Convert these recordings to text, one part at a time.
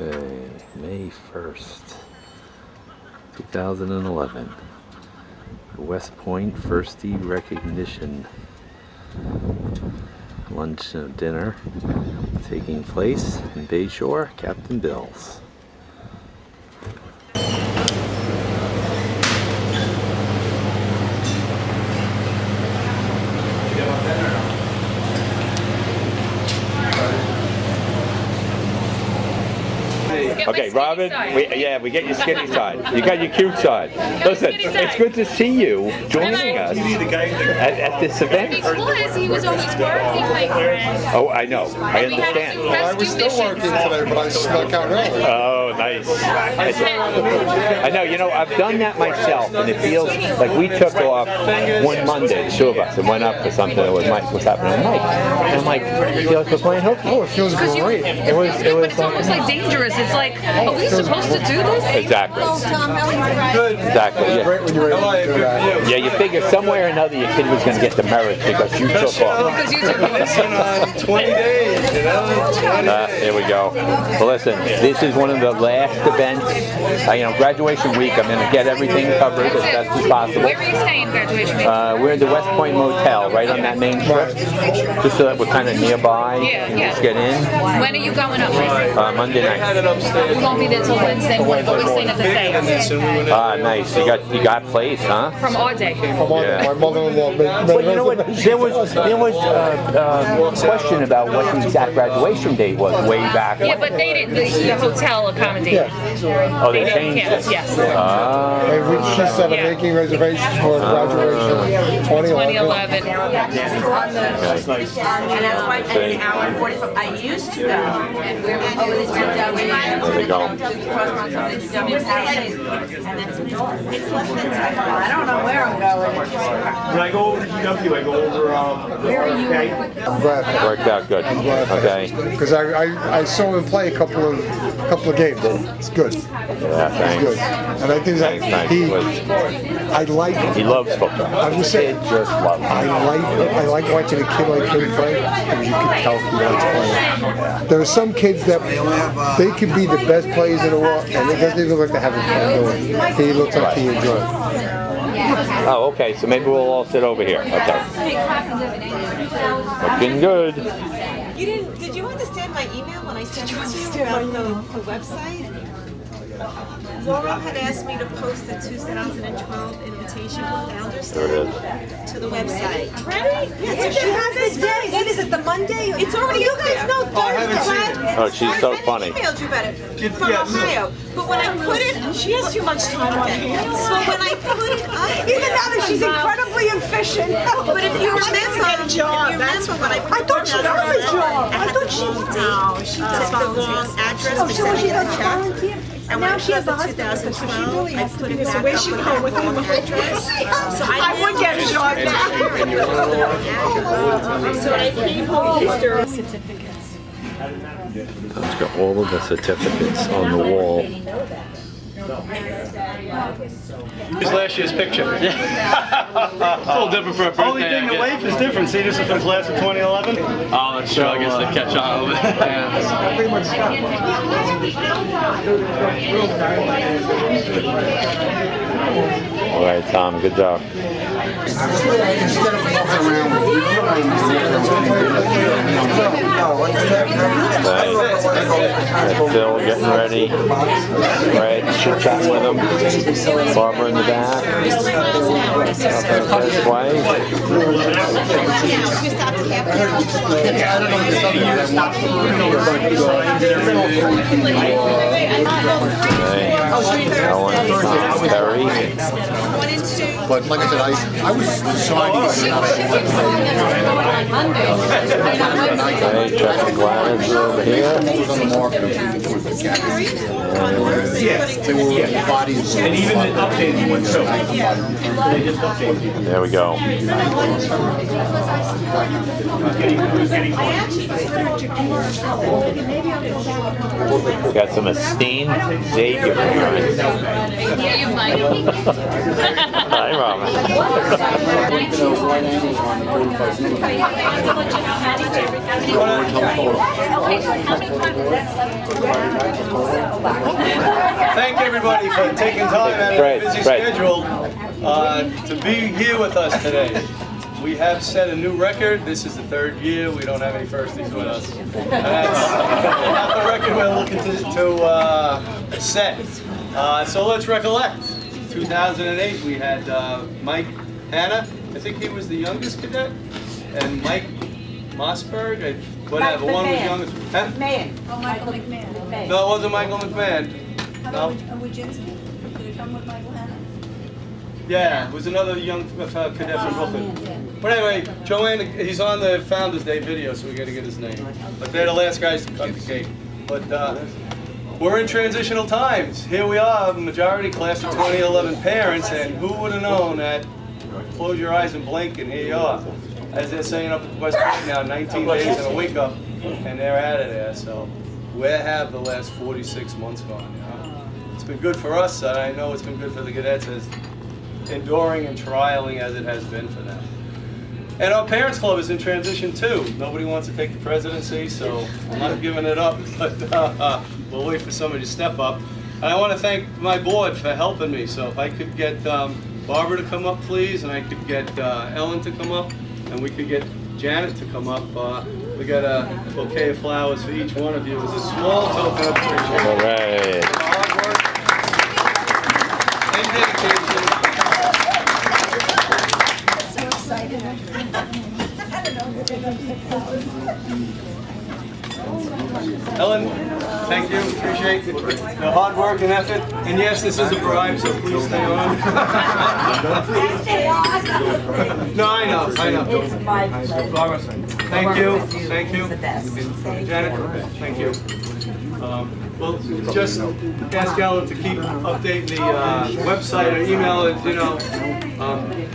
Okay, May 1st, 2011. West Point Firstie Recognition lunch and dinner taking place in Bayshore, Captain Bill's. Okay, Robin, we get your skinny side. You got your cute side. Listen, it's good to see you joining us at this event. Because he was always working, my friend. Oh, I know. I understand. I was still working today, but I snuck out early. Oh, nice. I know, you know, I've done that myself, and it feels like we took off one Monday, the two of us, and went up for something that was happening with Mike. And I'm like, you feel like we're playing hooky? Oh, it feels great. It was It's almost like dangerous. It's like, are we supposed to do this? Exactly. Good. Exactly. Yeah. Great when you're able to do that. Yeah, you figure somewhere or another your kid was going to get the merit because you took off. Because you took off. 20 days, you know? There we go. Well, listen, this is one of the last events. You know, graduation week. I'm going to get everything covered as best as possible. Where are you staying, graduation week? We're at the West Point Motel, right on that main strip, just so that we're kind of nearby and just get in. When are you going up? Monday night. We won't be there till Wednesday morning, but we're staying at the day. Ah, nice. You got place, huh? From our day. My mother-in-law made Well, you know what? There was a question about what the exact graduation date was way back. Yeah, but they didn't. The hotel accommodated. Oh, they changed it. Yes. She said I'm making reservations for graduation 2011. 2011. And that's why an hour and 45. I used to go. And we're There we go. it's less than 10 miles. I don't know where I'm going. When I go over to GW, I go over. I'm glad. Worked out good. Okay. Because I saw him play a couple of games. It's good. Yeah, thanks. Good. And I think that He loves football. I would say Just loves it. I like watching a kid like him play because you can tell he likes playing. There are some kids that they could be the best players in the world, and it doesn't even look like they're having fun doing it. He looks like he enjoys it. Oh, okay. So maybe we'll all sit over here. Okay. Looking good. Did you understand my email when I sent you about the website? Laura had asked me to post the 2012 invitation for Founders There it Day to the website. Ready? Yeah, she has this day. What is it, the Monday? It's already up there. No, Thursday. Oh, she's so funny. I emailed you about it from Ohio. But when I put it, she has too much time on her hands. So when I put it up, Even now that she's incredibly efficient. but if you remember, when I thought she got the job. I thought she she took the wrong address. Oh, for so she sending does the check. volunteer. And now when she I has a put the husband, so she 2012, really I has to put do it this. back Where up she with go her with wrong address. So I would get a job So I reposted certificates. Let's got all of the certificates on the wall. Here's last year's picture. It's a little different for a birthday. Only thing, the length is different. See, this is from class of 2011. Oh, that's true. I guess they catch on a little bit. All right, Tom. Good job. Right. Phil getting ready. Right, chit-chatting with him. Barbara in the back. This way. Okay. Ellen, Tom, Terry. But like I said, I was deciding Okay, checking Gladys over here. And even the updated one, so. They just updated. There we go. Got some esteemed Xavier parents. Yeah, you might. Hey, Thank everybody for taking time out of your busy schedule to be here with us today. We have set a new record. This is the 3rd year. We don't have any firsties with us. That's not the record we're looking to set. So let's recollect. 2008, we had Mike Hanna. I think he was the youngest cadet. And Mike Mossberg. Whatever. One was youngest. Huh? McMahon. Oh, Michael McMahon. No, it wasn't Michael McMahon. No. Wojcinski? Did it come with Michael Hanna? Yeah, it was another young cadet from Brooklyn. But anyway, Joanne, he's on the Founders Day video, so we got to get his name. But they're the last guys to cut the cake. But we're in transitional times. Here we are, majority class of 2011 parents, and who would have known that? Close your eyes and blink, and here you are. As they're saying up at West Point now, 19 days and a wake up, and they're out of there. So where have the last 46 months gone? You know? It's been good for us, and I know it's been good for the cadets, as enduring and trialing as it has been for them. And our Parents Club is in transition too. Nobody wants to take the presidency, so I'm not giving it up, but we'll wait for somebody to step up. And I want to thank my board for helping me. So if I could get Barbara to come up, please, and I could get Ellen to come up, and we could get Janet to come up. We got a bouquet of flowers for each one of you as a small token of appreciation. All right. For hard work and dedication. So excited. Ellen, thank you. Appreciate the hard work and effort. And yes, this is a bribe, so please stay on. No, I know. It's my pleasure. Thank you. Thank you. Janet, thank you. Well, just ask Ellen to keep updating the website or email it, you know.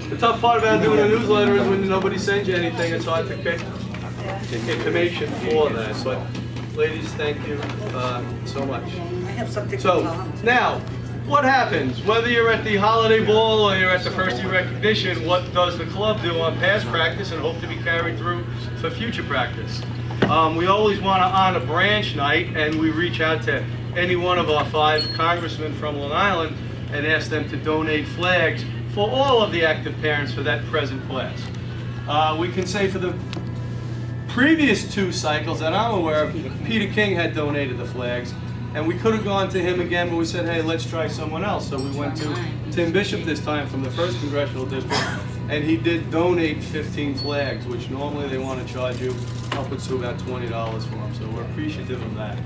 The tough part about doing a newsletter is when nobody sends you anything, it's hard to get information for that. But ladies, thank you so much. So now, what happens? Whether you're at the holiday ball or you're at the Firstie Recognition, what does the club do on past practice and hope to be carried through for future practice? We always want to honor branch night, and we reach out to any one of our 5 congressmen from Long Island and ask them to donate flags for all of the active parents for that present class. We can say for the previous 2 cycles that I'm aware of, Peter King had donated the flags, and we could have gone to him again, but we said, hey, let's try someone else. So we went to Tim Bishop this time from the 1st Congressional District, and he did donate 15 flags, which normally they want to charge you upwards to about $20 for them, so we're appreciative of that.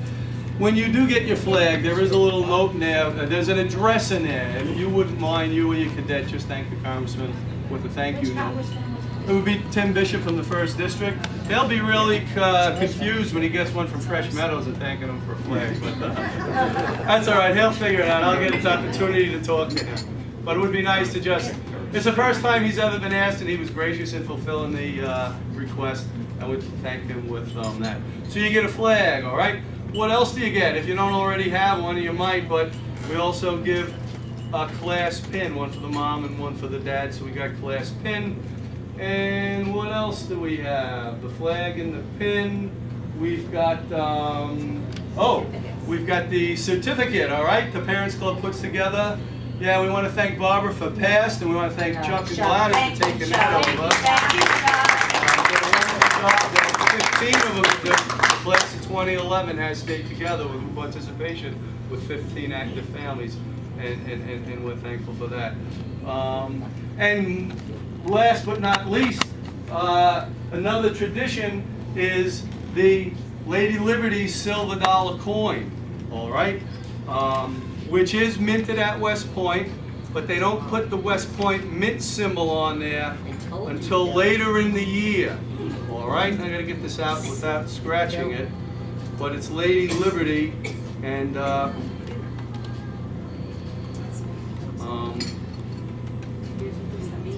When you do get your flag, there is a little note in there, there's an address in there, and you wouldn't mind, you or your cadet, just thank the congressman with a thank you note. It would be Tim Bishop from the 1st District. He'll be really confused when he gets one from Fresh Meadows and thanking him for a flag, but that's all right, he'll figure it out. I'll get his opportunity to talk to him. But it would be nice to just, it's the first time he's ever been asked, and he was gracious in fulfilling the request, and we thank him with that. So you get a flag, all right? What else do you get? If you don't already have one, you might, but we also give a class pin, one for the mom and one for the dad, so we got class pin. And what else do we have? The flag and the pin. We've got, we've got the certificate, all right? The Parents Club puts together. Yeah, we want to thank Barbara for past, and we want to thank Chuck and Gladys for taking that over. Thank you, 15 of them, the class of 2011 has stayed together with participation with 15 active families, and we're thankful for that. And last but not least, another tradition is the Lady Liberty silver dollar coin, all right? Which is minted at West Point, but they don't put the West Point mint symbol on there until later in the year, all right? I gotta get this out without scratching it, but it's Lady Liberty, and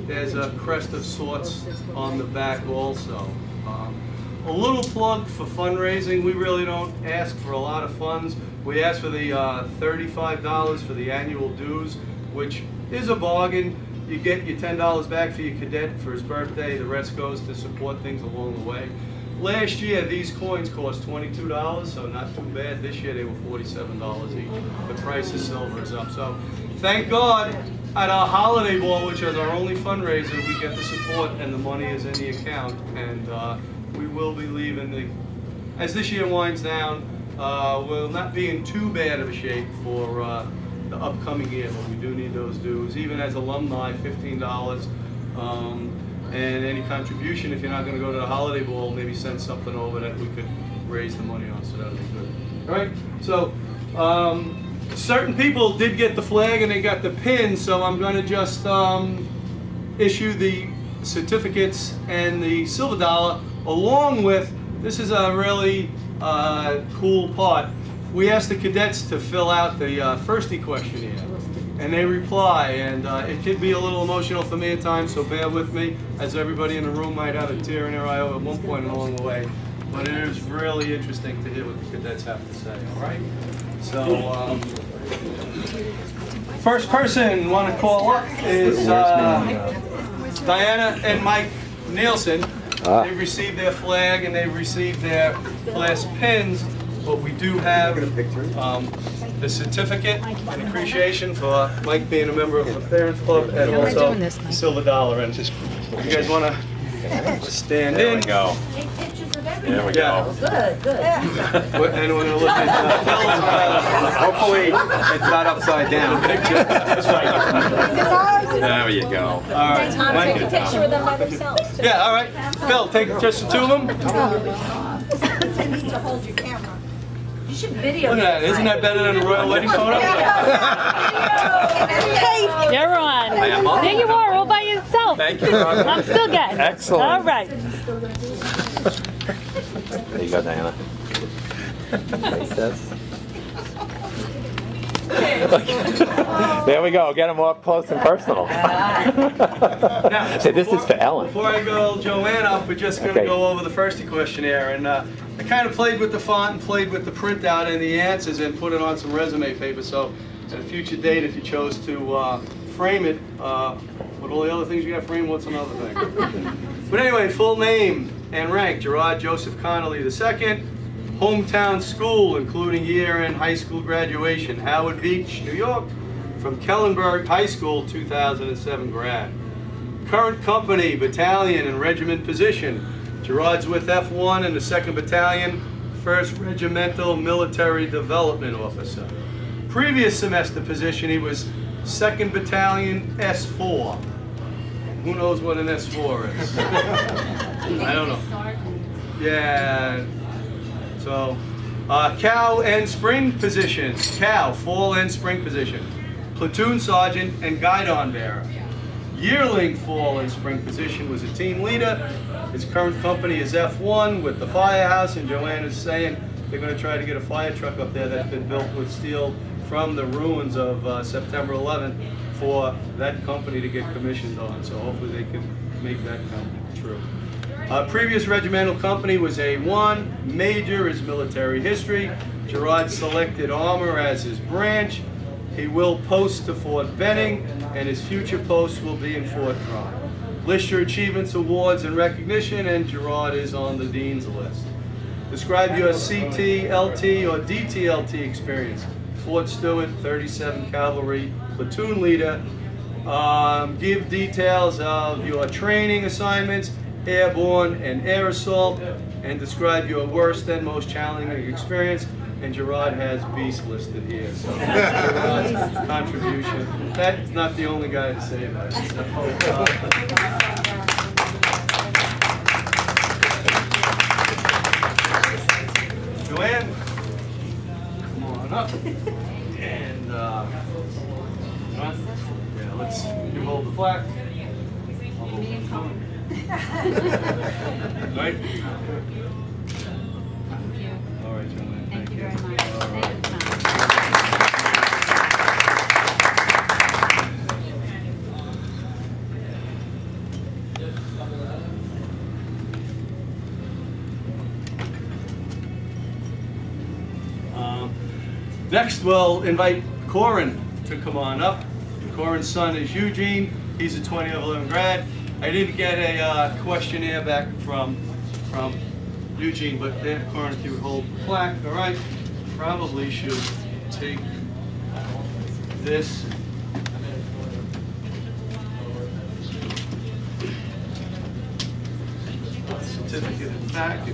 there's a crest of sorts on the back also. A little plug for fundraising. We really don't ask for a lot of funds. We ask for the $35 for the annual dues, which is a bargain. you get your $10 back for your cadet for his birthday. The rest goes to support things along the way. Last year, these coins cost $22, so not too bad. This year, they were $47 each. The price of silver is up. So thank God, at our holiday ball, which is our only fundraiser, we get the support and the money is in the account. And we will be leaving as this year winds down, we'll not be in too bad of a shape for the upcoming year, but we do need those dues. Even as alumni, $15. And any contribution, if you're not going to go to the holiday ball, maybe send something over that we could raise the money on, so that would be good. All right, so certain people did get the flag and they got the pin, so I'm going to just issue the certificates and the silver dollar along with, this is a really cool part, we asked the cadets to fill out the Firstie questionnaire. And they reply, and it can be a little emotional for me at times, so bear with me, as everybody in the room might have a tear in their eye at one point along the way. But it is really interesting to hear what the cadets have to say, all right? So, first person want to call up is Diana and Mike Nielsen. They've received their flag and they've received their class pins, but we do have the certificate and appreciation for Mike being a member of the Parents Club, and also the silver dollar. And you guys want to stand in? There we go. There we go. Good, good. And we're going to look at Phil's. Hopefully it's not upside down. There you go. All right. Mike. Take a picture with them by themselves. Yeah, all right. Phil, take just the two of them. You need to hold your camera. You should video. Look at that. Isn't that better than a royal wedding photo? You're on. There you are, all by yourself. Thank you, Robin. I'm still good. Excellent. All right. There you go, Diana. There we go. Get them up close and personal. Say, this is for Ellen. Before I go Joanne up, we're just going to go over the Firstie questionnaire. And I kind of played with the font and played with the printout and the answers and put it on some resume paper. So at a future date, if you chose to frame it, with all the other things you got framed, what's another thing? But anyway, full name and rank: Gerard Joseph Connolly II. Hometown school, including year and high school graduation: Howard Beach, New York. From Kellenberg High School, 2007 grad. Current company, battalion, and regiment position: Gerard's with F1 in the 2nd Battalion, 1st Regimental Military Development Officer. Previous semester position, he was 2nd Battalion S4. Who knows what an S4 is? I don't know. Yeah. So, cow and spring position. Cow, fall and spring position. Platoon sergeant and guidon bearer. Yearling fall and spring position was a team leader. His current company is F1 with the firehouse, and Joanne is saying they're going to try to get a fire truck up there that's been built with steel from the ruins of September 11th for that company to get commissioned on. So hopefully they can make that come true. Previous regimental company was A1. Major is military history. Gerard selected armor as his branch. He will post to Fort Benning, and his future posts will be in Fort Drum. List your achievements, awards, and recognition, and Gerard is on the Dean's list. Describe your CT, LT, or DTLT experience. Fort Stewart, 37 Cavalry, platoon leader. Give details of your training assignments, airborne and air assault, and describe your worst and most challenging experience. And Gerard has beast listed here, so Gerard's contribution. That's not the only guy to say about it. Joanne, come on up. And yeah, let's you hold the flag. Right? All right, Joanne. Thank you very much. Thank you, Tom. Next, we'll invite Corin to come on up. Corin's son is Eugene. He's a 2011 grad. I didn't get a questionnaire back from Eugene, but there, Corin, if you would hold the plaque, all right. Probably should take this. Certificate in the back.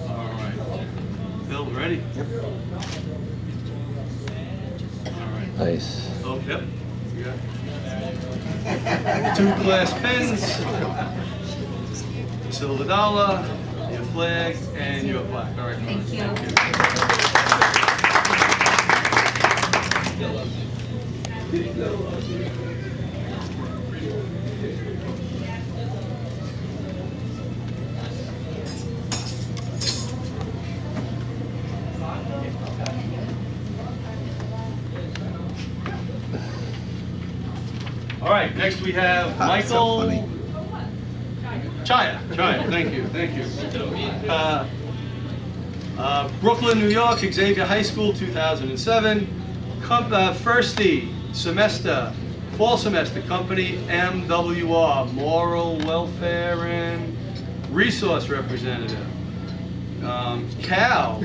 All right. Bill, ready? Yep. All right. Nice. Oh, yep. You got it. 2 glass pens, silver dollar, your flag, and your plaque. All right. Thank you. All right, next we have Michael Chaya, thank you. Brooklyn, New York, Xavier High School, 2007. Firstie semester, fall semester, company MWR, Moral Welfare and Resource Representative. Cal,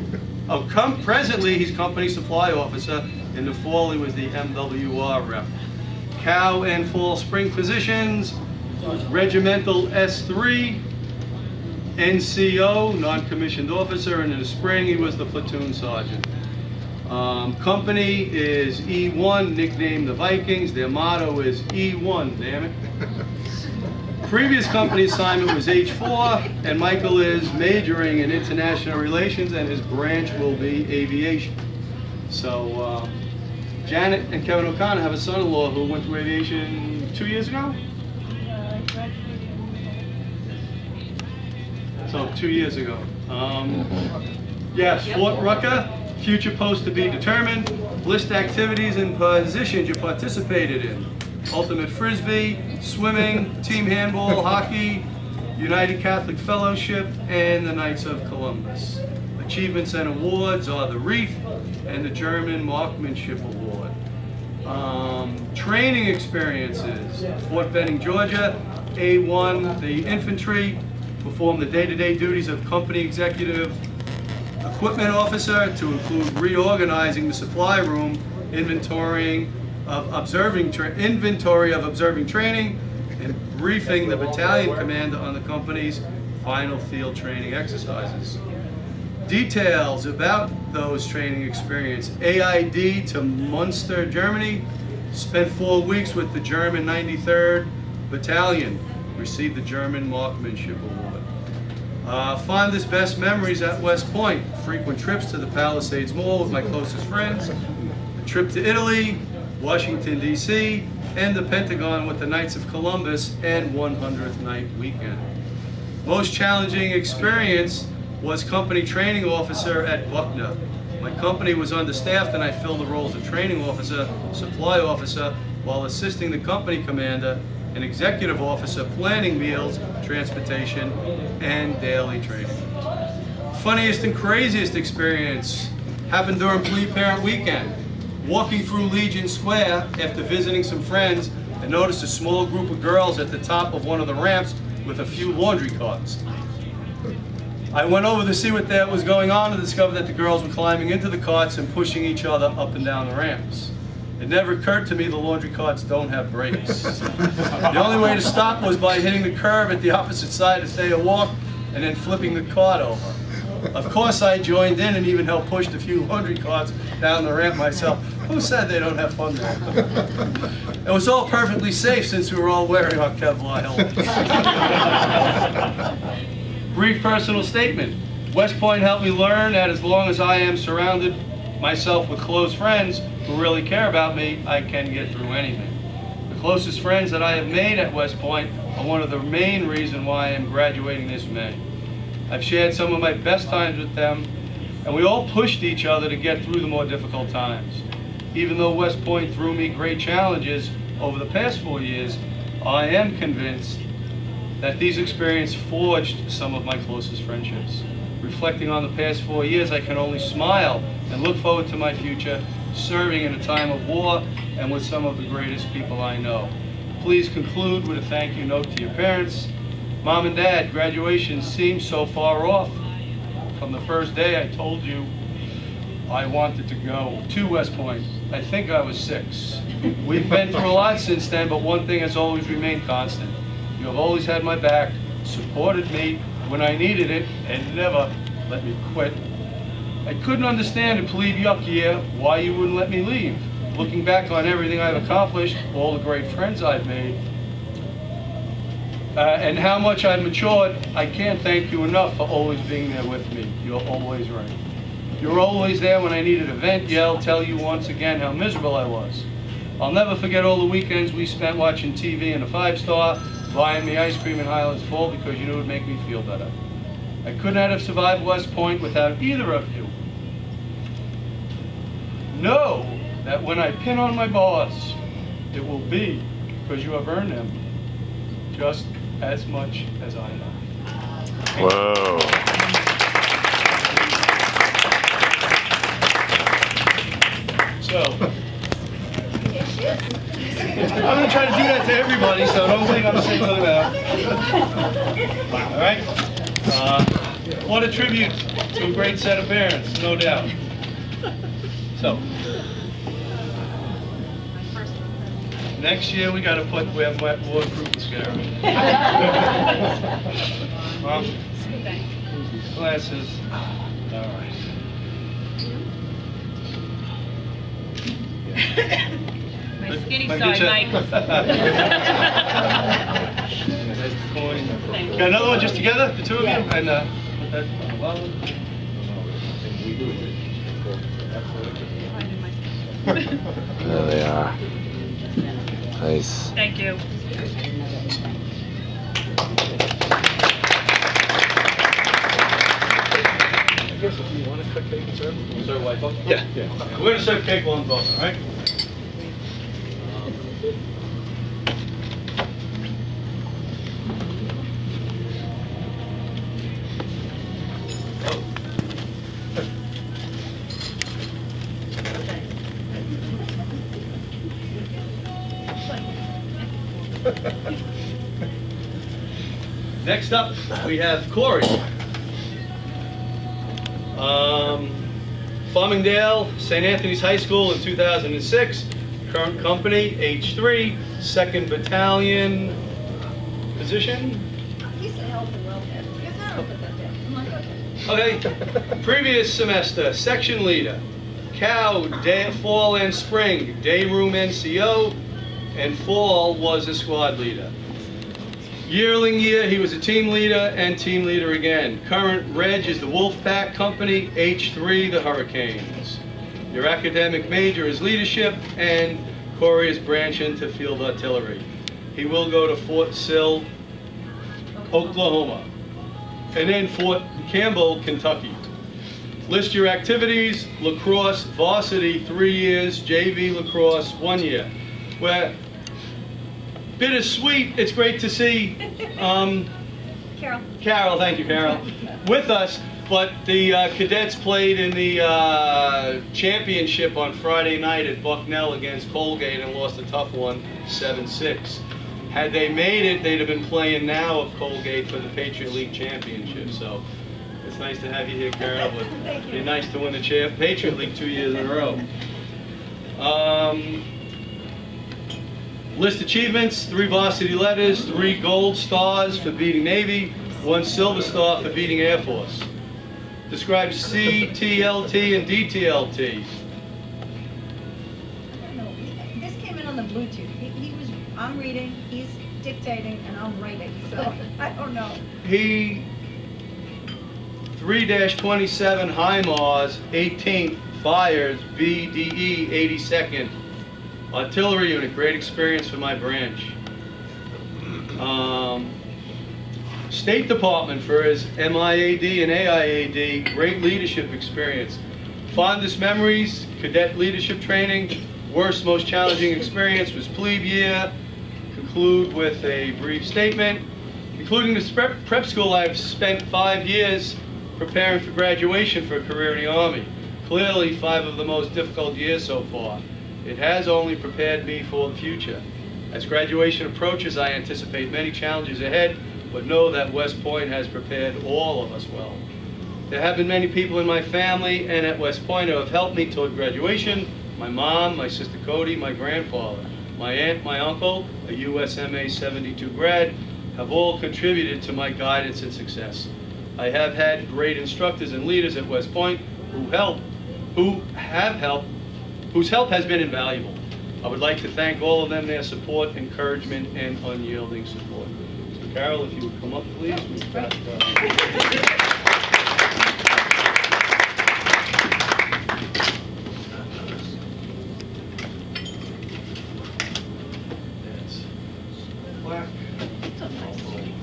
presently he's company supply officer. In the fall he was the MWR rep. Cow and fall spring positions, regimental S3, NCO, non-commissioned officer, and in the spring he was the platoon sergeant. Company is E1, nicknamed the Vikings. Their motto is E1, damn it. Previous company assignment was H4, and Michael is majoring in international relations, and his branch will be aviation. So, Janet and Kevin O'Connor have a son-in-law who went through aviation 2 years ago? So 2 years ago. Yes, Fort Rucker, future post to be determined. List activities and positions you participated in. Ultimate Frisbee, swimming, team handball, hockey, United Catholic Fellowship, and the Knights of Columbus. Achievements and awards are the wreath and the German Marksmanship Award. Training experiences, Fort Benning, Georgia, A1, the infantry, performed the day-to-day duties of company executive equipment officer to include reorganizing the supply room, inventory of observing training, and briefing the battalion commander on the company's final field training exercises. Details about those training experience: AID to Munster, Germany, spent 4 weeks with the German 93rd Battalion, received the German Marksmanship Award. Fondest best memories at West Point: frequent trips to the Palisades Mall with my closest friends, a trip to Italy, Washington, D.C., and the Pentagon with the Knights of Columbus, and 100th night weekend. Most challenging experience was company training officer at Buckner. My company was understaffed and I filled the roles of training officer, supply officer, while assisting the company commander and executive officer planning meals, transportation, and daily training. Funniest and craziest experience happened during Plebe Parent Weekend. Walking through Legion Square after visiting some friends, I noticed a small group of girls at the top of one of the ramps with a few laundry carts. I went over to see what was going on and discovered that the girls were climbing into the carts and pushing each other up and down the ramps. It never occurred to me the laundry carts don't have brakes. The only way to stop was by hitting the curb at the opposite side to stay a walk and then flipping the cart over. Of course I joined in and even helped push a few laundry carts down the ramp myself. Who said they don't have fun there? It was all perfectly safe since we were all wearing our Kevlar helmets. Brief personal statement. West Point helped me learn that as long as I am surrounded myself with close friends who really care about me, I can get through anything. The closest friends that I have made at West Point are one of the main reasons why I am graduating this May. I've shared some of my best times with them, and we all pushed each other to get through the more difficult times. Even though West Point threw me great challenges over the past 4 years, I am convinced that these experiences forged some of my closest friendships. Reflecting on the past 4 years, I can only smile and look forward to my future serving in a time of war and with some of the greatest people I know. Please conclude with a thank you note to your parents. Mom and Dad, graduation seems so far off. From the first day I told you I wanted to go to West Point. I think I was 6. We've been through a lot since then, but one thing has always remained constant. You have always had my back, supported me when I needed it, and never let me quit. I couldn't understand in plebe yuck year why you wouldn't let me leave. Looking back on everything I've accomplished, all the great friends I've made, and how much I've matured, I can't thank you enough for always being there with me. You're always right. You're always there when I needed a vent, yell, tell you once again how miserable I was. I'll never forget all the weekends we spent watching TV in a 5-star, buying me ice cream in Highlands Fall because you knew it would make me feel better. I could not have survived West Point without either of you. Know that when I pin on my bars, it will be because you have earned them just as much as I have. Whoa. So, I'm going to try to do that to everybody, so don't think I'm saying something about it. All right? What a tribute to a great set of parents, no doubt. So, next year we got to put we have waterproof mascara. Mom, glasses. All right. My skinny My side, good Mike. Got another one just together, the two of you? And put that on the bottom. There they are. Nice. Thank you. I guess if you want to cut cake and serve, serve white folks? Yeah. We're going to serve cake while I'm talking, all right? Next up, we have Corey. Farmingdale, St. Anthony's High School in 2006. Current company, H3, 2nd Battalion position. He's a health and welfare. Yes, I'll put that there. I'm like, okay. Okay, previous semester, section leader. Cow, day, fall and spring, day room NCO, and fall was a squad leader. Yearling year, he was a team leader and team leader again. Current reg is the Wolfpack Company, H3, the Hurricanes. Your academic major is leadership, and Corey is branching to field artillery. He will go to Fort Sill, Oklahoma, and then Fort Campbell, Kentucky. List your activities: lacrosse varsity 3 years, JV lacrosse 1 year. Where bittersweet, it's great to see Carol, thank you, Carol, with us, but the cadets played in the championship on Friday night at Bucknell against Colgate and lost a tough one, 7-6. Had they made it, they'd have been playing now of Colgate for the Patriot League Championship, so it's nice to have you here, Carol. It'd be nice to win the Patriot League 2 years in a row. List achievements: 3 varsity letters, 3 gold stars for beating Navy, 1 silver star for beating Air Force. Describe CTLT and DTLT. This came in on the Bluetooth. I'm reading, he's dictating, and I'm writing, so I don't know. He 3-27 HIMARS, 18th, fires, BDE, 82nd. Artillery unit, great experience for my branch. State Department for his MIAD and AIAD, great leadership experience. Fondest memories, cadet leadership training. Worst, most challenging experience was plebe year. Conclude with a brief statement. Including the prep school, I've spent 5 years preparing for graduation for a career in the Army. clearly 5 of the most difficult years so far. It has only prepared me for the future. As graduation approaches, I anticipate many challenges ahead, but know that West Point has prepared all of us well. There have been many people in my family and at West Point who have helped me toward graduation. My mom, my sister Cody, my grandfather, my aunt, my uncle, a USMA 72 grad, have all contributed to my guidance and success. I have had great instructors and leaders at West Point whose help has been invaluable. I would like to thank all of them, their support, encouragement, and unyielding support. So Carol, if you would come up, please. We've got,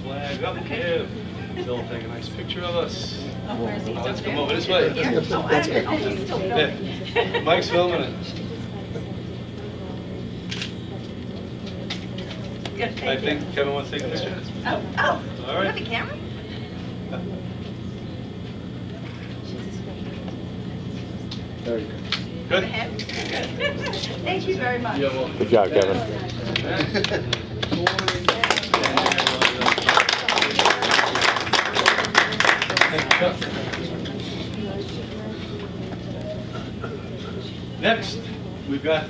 flag up here. Phil, take a nice picture of us. Let's come over this way. Yeah. Mike's filming it. I think Kevin wants to take a picture. Oh, All right. you have a camera? Very good. Good. Thank you very much. You're welcome. Good job, Kevin. Next, we've got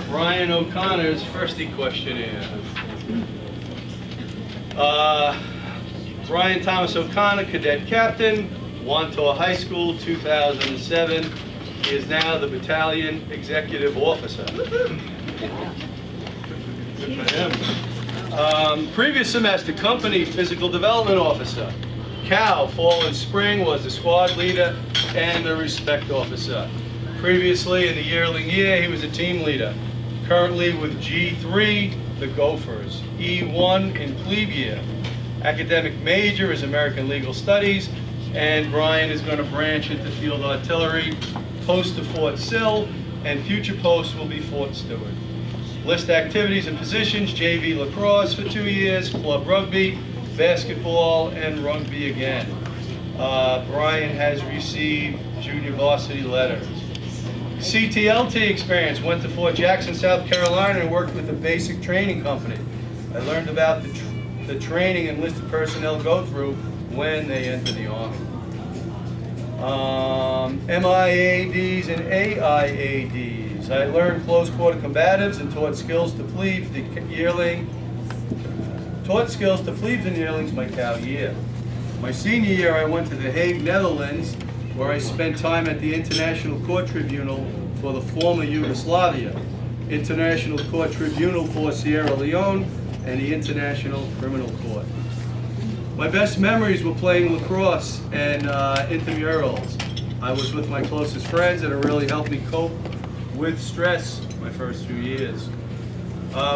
Brian O'Connor's Firstie questionnaire. Brian Thomas O'Connor, cadet captain, Wantor High School, 2007. He is now the battalion executive officer. Good for him. Previous semester, company physical development officer. Cal, fall and spring, was the squad leader and the respect officer. Previously, in the yearling year, he was a team leader. Currently with G3, the Gophers. E1 in plebe year. Academic major is American Legal Studies, and Brian is going to branch into field artillery, post to Fort Sill, and future posts will be Fort Stewart. List activities and positions: JV lacrosse for 2 years, club rugby, basketball, and rugby again. Brian has received junior varsity letters. CTLT experience: went to Fort Jackson, South Carolina, and worked with the basic training company. I learned about the training enlisted personnel go through when they enter the Army. MIADs and AIADs. I learned close quarter combatives and taught skills to plebes and yearlings my cow year. My senior year, I went to The Hague, Netherlands, where I spent time at the International Court Tribunal for the former Yugoslavia, International Court Tribunal for Sierra Leone, and the International Criminal Court. My best memories were playing lacrosse and intramurals. I was with my closest friends, and it really helped me cope with stress my first few years.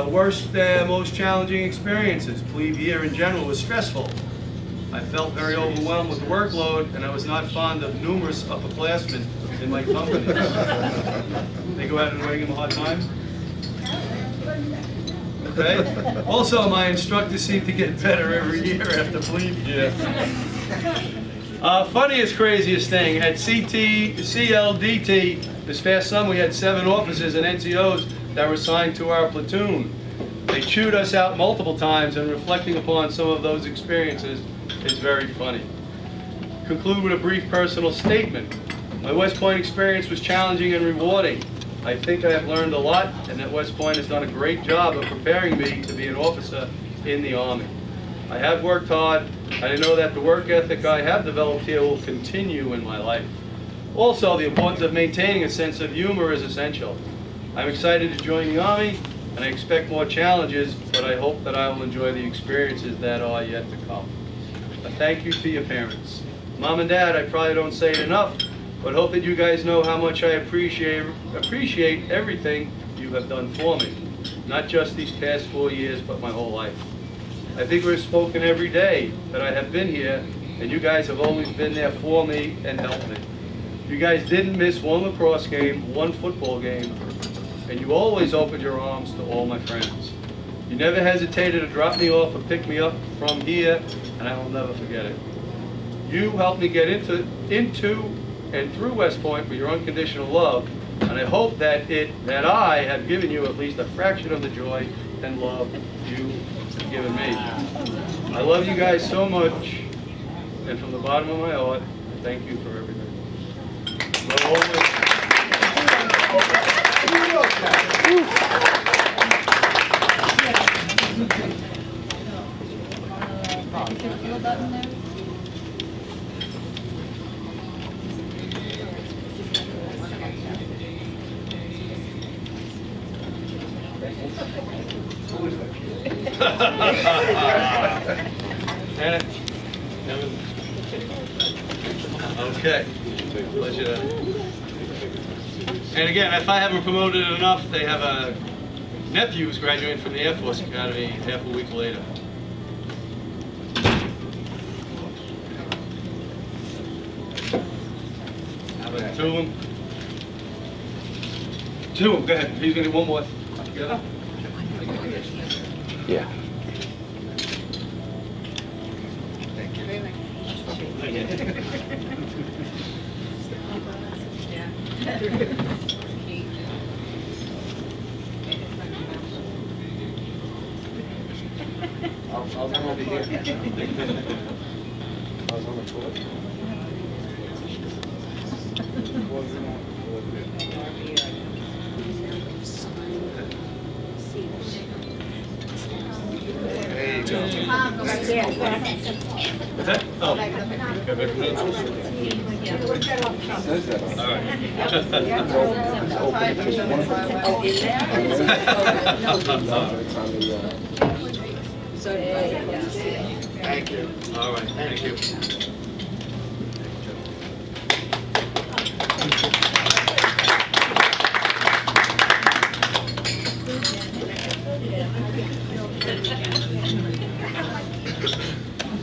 Worst, most challenging experiences. Plebe year in general was stressful. I felt very overwhelmed with the workload, and I was not fond of numerous upperclassmen in my company. They go out and give him a hard time? Okay. Also, my instructors seem to get better every year after plebe year. Funniest, craziest thing, at CLDT this past summer, we had 7 officers and NCOs that were assigned to our platoon. They chewed us out multiple times, and reflecting upon some of those experiences is very funny. Conclude with a brief personal statement. My West Point experience was challenging and rewarding. I think I have learned a lot, and that West Point has done a great job of preparing me to be an officer in the Army. I have worked hard, and I know that the work ethic I have developed here will continue in my life. Also, the importance of maintaining a sense of humor is essential. I'm excited to join the Army, and I expect more challenges, but I hope that I will enjoy the experiences that are yet to come. A thank you to your parents. Mom and Dad, I probably don't say it enough, but hope that you guys know how much I appreciate everything you have done for me. Not just these past 4 years, but my whole life. I think we've spoken every day that I have been here, and you guys have always been there for me and helped me. You guys didn't miss one lacrosse game, one football game, and you always opened your arms to all my friends. You never hesitated to drop me off or pick me up from here, and I will never forget it. You helped me get into and through West Point for your unconditional love, and I hope that I have given you at least a fraction of the joy and love you've given me. I love you guys so much, and from the bottom of my heart, thank you for everything. Okay. Pleasure. And again, if I haven't promoted it enough, they have a nephew who's graduating from the Air Force Academy half a week later. How about two of them? Two of them, go ahead. He's going to do one more. Together? Yeah. I'll come over here. I was on the toilet. There you go. What's that? Oh. All Thank you. All right, thank you.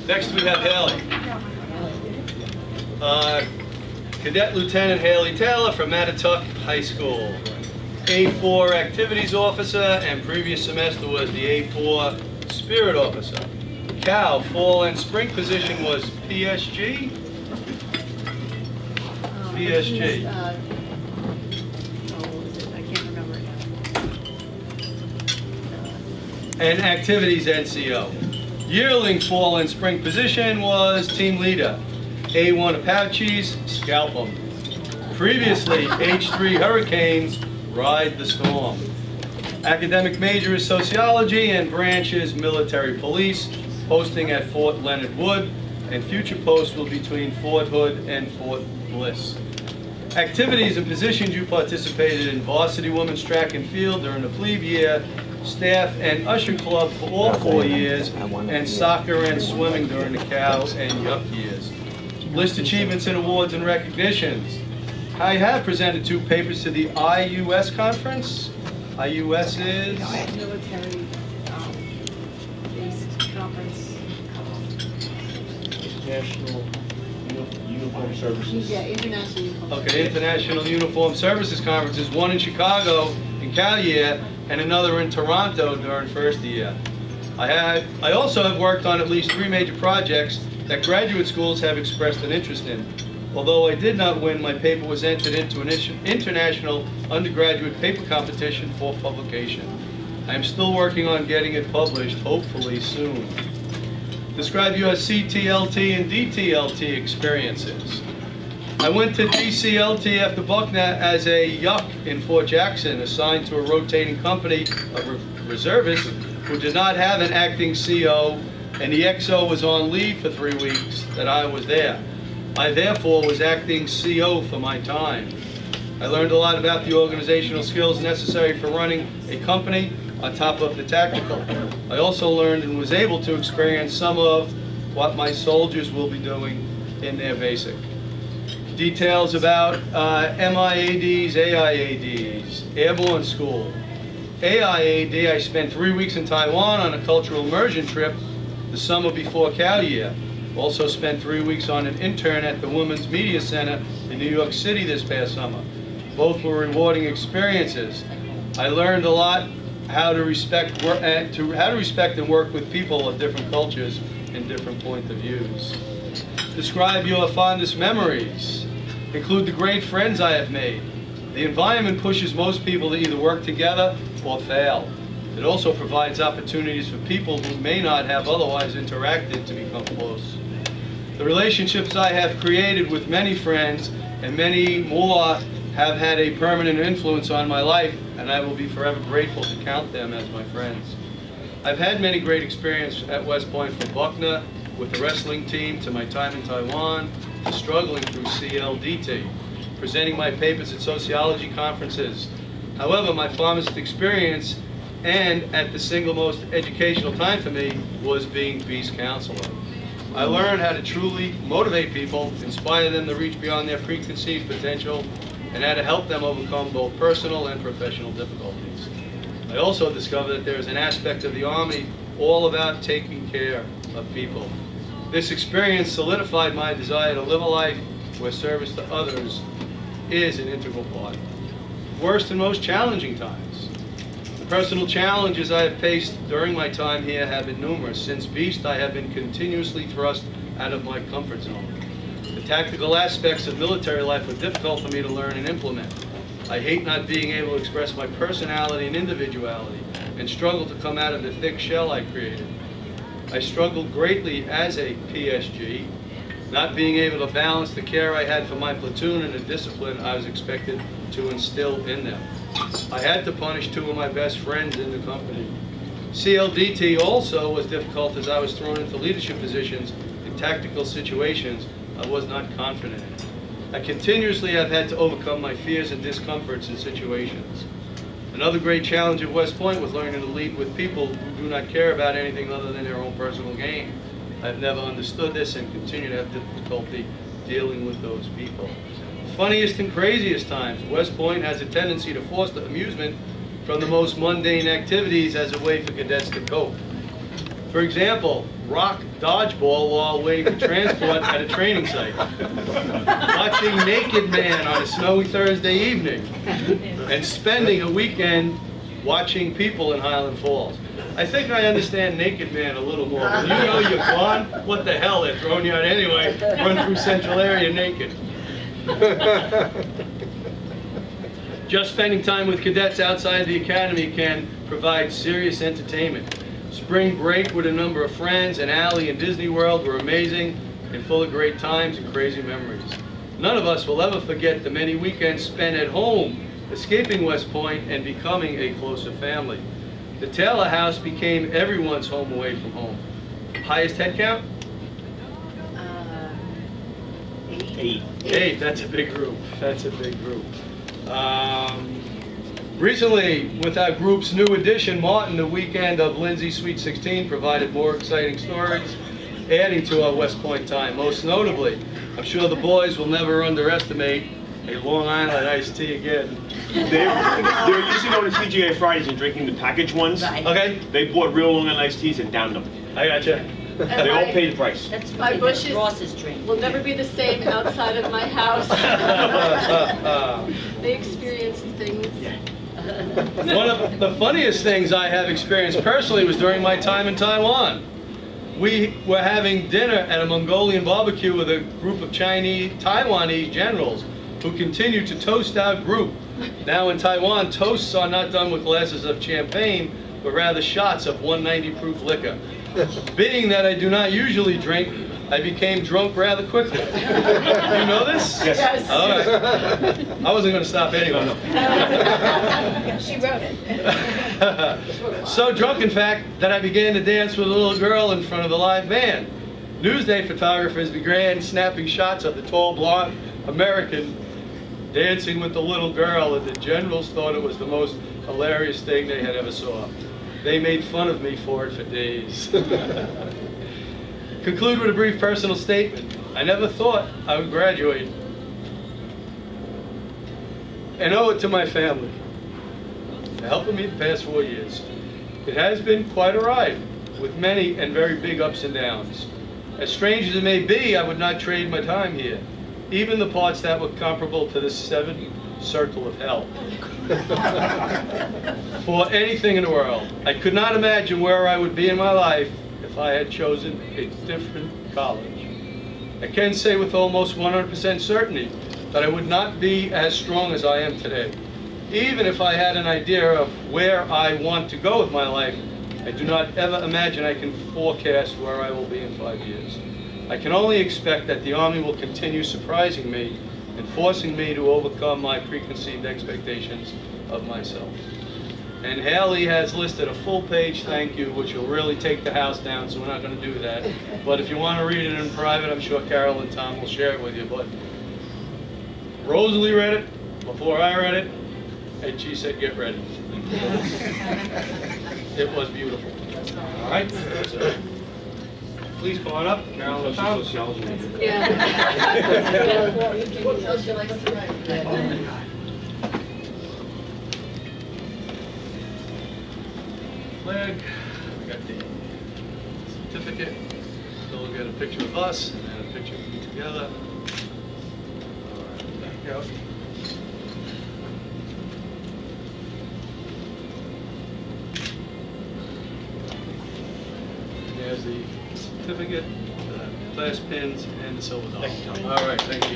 Next we have Haley. Cadet Lieutenant Haley Taylor from Mattatuck High School. A4 Activities Officer, and previous semester was the A4 Spirit Officer. Cal, fall and spring position was PSG? PSG. I can't remember it now. And activities NCO. Yearling fall and spring position was team leader. A1 Apaches, scalp 'em. Previously, H3 Hurricanes, ride the storm. Academic major is sociology and branch is military police, posting at Fort Leonard Wood, and future posts will be between Fort Hood and Fort Bliss. Activities and positions you participated in: varsity women's track and field during the plebe year, staff and usher club for all 4 years, and soccer and swimming during the cow and yuck years. List achievements and awards and recognitions. I have presented 2 papers to the IUS conference. IUS is? Military based conference. National Uniform Services. Yeah, international uniform. Okay, International Uniform Services Conferences, one in Chicago in Cal year, and another in Toronto during Firstie year. I also have worked on at least 3 major projects that graduate schools have expressed an interest in. Although I did not win, my paper was entered into an international undergraduate paper competition for publication. I am still working on getting it published, hopefully soon. Describe your CTLT and DTLT experiences. I went to DCLT after Buckner as a yuck in Fort Jackson, assigned to a rotating company of reservists who did not have an acting CO, and the XO was on leave for 3 weeks that I was there. I therefore was acting CO for my time. I learned a lot about the organizational skills necessary for running a company on top of the tactical. I also learned and was able to experience some of what my soldiers will be doing in their basic. Details about MIADs, AIADs, Airborne School. AIAD, I spent 3 weeks in Taiwan on a cultural immersion trip the summer before Cal year. Also spent 3 weeks on an intern at the Women's Media Center in New York City this past summer. Both were rewarding experiences. I learned a lot how to respect and work with people of different cultures and different point of views. Describe your fondest memories. include the great friends I have made. The environment pushes most people to either work together or fail. It also provides opportunities for people who may not have otherwise interacted to become close. The relationships I have created with many friends and many more have had a permanent influence on my life, and I will be forever grateful to count them as my friends. I've had many great experiences at West Point, from Buckner with the wrestling team to my time in Taiwan to struggling through CLDT, presenting my papers at sociology conferences. However, my fondest experience and at the single most educational time for me was being peace counselor. I learned how to truly motivate people, inspire them to reach beyond their preconceived potential, and how to help them overcome both personal and professional difficulties. I also discovered that there is an aspect of the Army all about taking care of people. This experience solidified my desire to live a life where service to others is an integral part. Worst and most challenging times. The personal challenges I have faced during my time here have been numerous. Since Beast, I have been continuously thrust out of my comfort zone. The tactical aspects of military life were difficult for me to learn and implement. I hate not being able to express my personality and individuality, and struggle to come out of the thick shell I created. I struggled greatly as a PSG, not being able to balance the care I had for my platoon and the discipline I was expected to instill in them. I had to punish two of my best friends in the company. CLDT also was difficult, as I was thrown into leadership positions in tactical situations I was not confident in. I continuously have had to overcome my fears and discomforts in situations. Another great challenge at West Point was learning to lead with people who do not care about anything other than their own personal gain. I've never understood this and continue to have difficulty dealing with those people. Funniest and craziest times, West Point has a tendency to foster amusement from the most mundane activities as a way for cadets to cope. For example, rock dodgeball while waiting for transport at a training site. Watching Naked Man on a snowy Thursday evening. And spending a weekend watching people in Highland Falls. I think I understand Naked Man a little more. When you know you're gone, what the hell, they're throwing you out anyway. Run through Central area naked. Just spending time with cadets outside the academy can provide serious entertainment. Spring break with a number of friends and Allie and Disney World were amazing and full of great times and crazy memories. None of us will ever forget the many weekends spent at home, escaping West Point and becoming a closer family. The Taylor House became everyone's home away from home. Highest head count? 8. 8, that's a big group. That's a big group. Recently, with our group's new addition, Martin, the weekend of Lindsay's Sweet 16 provided more exciting stories, adding to our West Point time. Most notably, I'm sure the boys will never underestimate a Long Island iced tea again. They're usually going to TGA Fridays and drinking the packaged ones. Okay? They bought real Long Island iced teas and downed them. I gotcha. They all pay the price. That's My bushes Ross's drink. will never be the same outside of my house. They experienced things. One of the funniest things I have experienced personally was during my time in Taiwan. We were having dinner at a Mongolian barbecue with a group of Taiwanese generals who continued to toast our group. Now in Taiwan, toasts are not done with glasses of champagne, but rather shots of 190 proof liquor. Being that I do not usually drink, I became drunk rather quickly. You know this? Yes. All right. I wasn't going to stop anyway. She wrote it. So drunk, in fact, that I began to dance with a little girl in front of the live band. Newsday photographers began snapping shots of the tall, blonde American dancing with the little girl, and the generals thought it was the most hilarious thing they had ever saw. They made fun of me for it for days. Conclude with a brief personal statement. I never thought I would graduate. And owe it to my family for helping me the past 4 years. It has been quite a ride, with many and very big ups and downs. As strange as it may be, I would not trade my time here, even the parts that were comparable to the seventh circle of hell, for anything in the world. I could not imagine where I would be in my life if I had chosen a different college. I can say with almost 100% certainty that I would not be as strong as I am today. Even if I had an idea of where I want to go with my life, I do not ever imagine I can forecast where I will be in 5 years. I can only expect that the Army will continue surprising me and forcing me to overcome my preconceived expectations of myself. And Haley has listed a full-page thank you, which will really take the house down, so we're not going to do that. But if you want to read it in private, I'm sure Carol and Tom will share it with you. But Rosalie read it before I read it, and she said, get ready. It was beautiful. All right? So, please come on up, Carol and Tom. Flag, we got the certificate, so we'll get a picture of us and then a picture of you together. All right, back out. There's the certificate, the clasp pins, and the silver dollar. All right, thank you.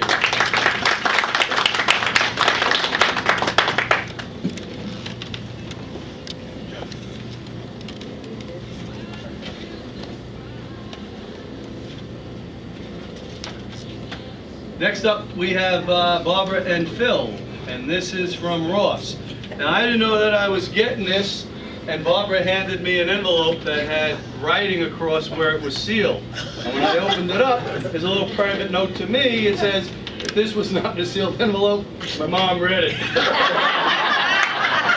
Next up, we have Barbara and Phil, and this is from Ross. Now, I didn't know that I was getting this, and Barbara handed me an envelope that had writing across where it was sealed. And when I opened it up, there's a little private note to me. It says, if this was not in a sealed envelope, my mom read it. So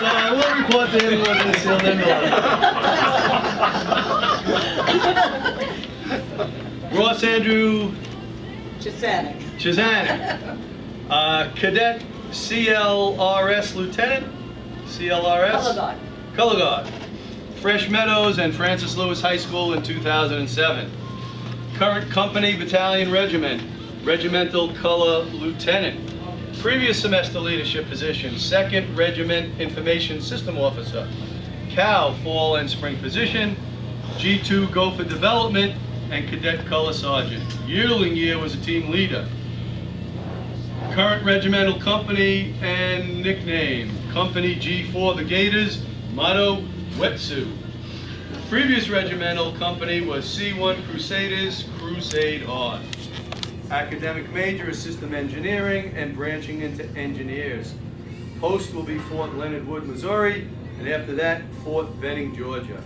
I will report to him it wasn't a sealed envelope. Ross Andrew Chizanek, cadet CLRS lieutenant, CLRS? Color Guard, Fresh Meadows and Francis Lewis High School in 2007. Current company battalion regiment, regimental color lieutenant. Previous semester leadership position, 2nd Regiment Information System Officer. Cal fall and spring position, G2 Gopher Development, and Cadet Color Sergeant. Yearling year was a team leader. Current regimental company and nickname, Company G4 the Gators, motto, Wetsuit. Previous regimental company was C1 Crusaders, Crusade On. Academic major is system engineering and branching into engineers. Post will be Fort Leonard Wood, Missouri, and after that, Fort Benning, Georgia.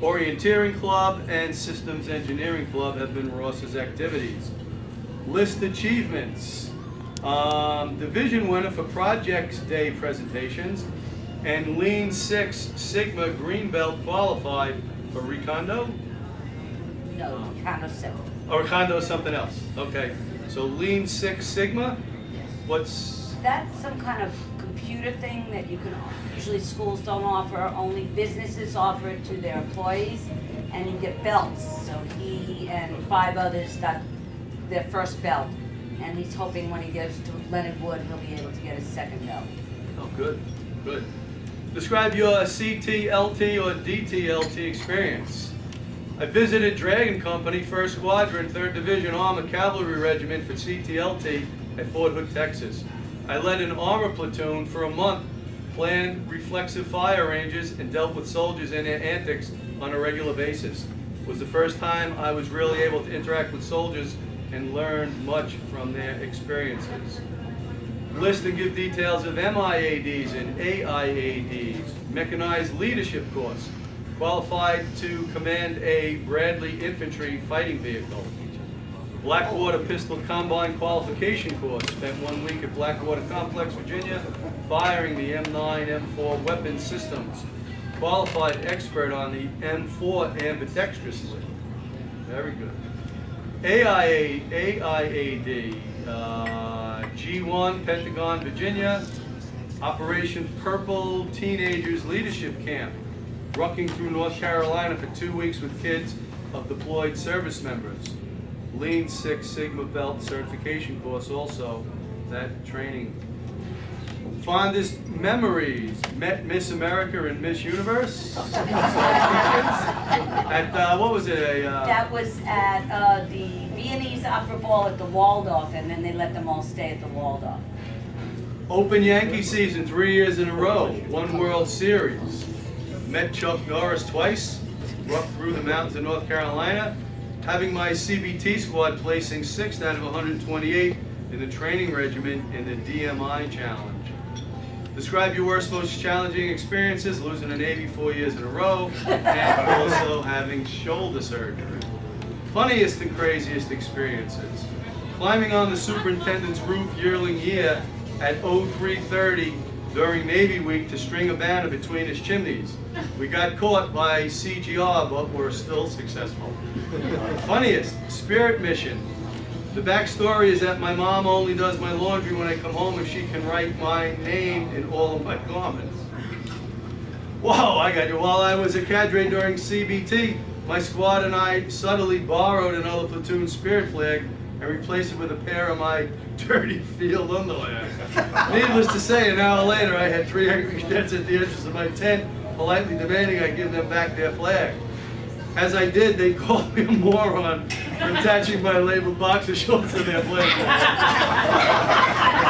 Orienteering Club and Systems Engineering Club have been Ross's activities. List achievements. Division winner for Projects Day presentations, and Lean Six Sigma Green Belt qualified for Recondo? No, Recondo 7. Or Recondo is something else. Okay. So Lean Six Sigma? What's... That's some kind of computer thing that you can, usually schools don't offer, only businesses offer it to their employees, and you get belts. So he and 5 others got their first belt, and he's hoping when he goes to Leonard Wood, he'll be able to get his 2nd belt. Oh, good, good. Describe your CTLT or DTLT experience. I visited Dragon Company, 1st Squadron, 3rd Division Armored Cavalry Regiment for CTLT at Fort Hood, Texas. I led an armor platoon for a month, planned reflexive fire ranges, and dealt with soldiers and their antics on a regular basis. It was the first time I was really able to interact with soldiers and learn much from their experiences. List and give details of MIADs and AIADs, mechanized leadership course, qualified to command a Bradley infantry fighting vehicle. Blackwater Pistol Combine Qualification Course, spent 1 week at Blackwater Complex, Virginia, firing the M9, M4 weapon systems. Qualified expert on the M4 ambidextrously. Very good. AIAD, G1, Pentagon, Virginia, Operation Purple Teenagers Leadership Camp, rucking through North Carolina for 2 weeks with kids of deployed service members. Lean Six Sigma Belt certification course also, that training. Fondest memories, met Miss America and Miss Universe. At, what was it? That was at the Viennese Opera Ball at the Waldorf, and then they let them all stay at the Waldorf. Open Yankee season 3 years in a row, 1 World Series. Met Chuck Norris twice, roughed through the mountains of North Carolina, having my CBT squad placing 6th out of 128 in the training regiment in the DMI challenge. Describe your worst, most challenging experiences, losing the Navy 4 years in a row, and also having shoulder surgery. Funniest and craziest experiences. Climbing on the superintendent's roof yearling year at 03:30 during Navy Week to string a banner between his chimneys. We got caught by CGR, but we're still successful. Funniest, Spirit Mission. The backstory is that my mom only does my laundry when I come home if she can write my name in all of my garments. Whoa, I got you. While I was a cadre during CBT, my squad and I subtly borrowed another platoon's Spirit flag and replaced it with a pair of my dirty field underwear. Needless to say, an hour later, I had 3 angry cadets at the entrance of my tent, politely demanding I give them back their flag. As I did, they called me a moron for attaching my labeled boxer shorts to their flag.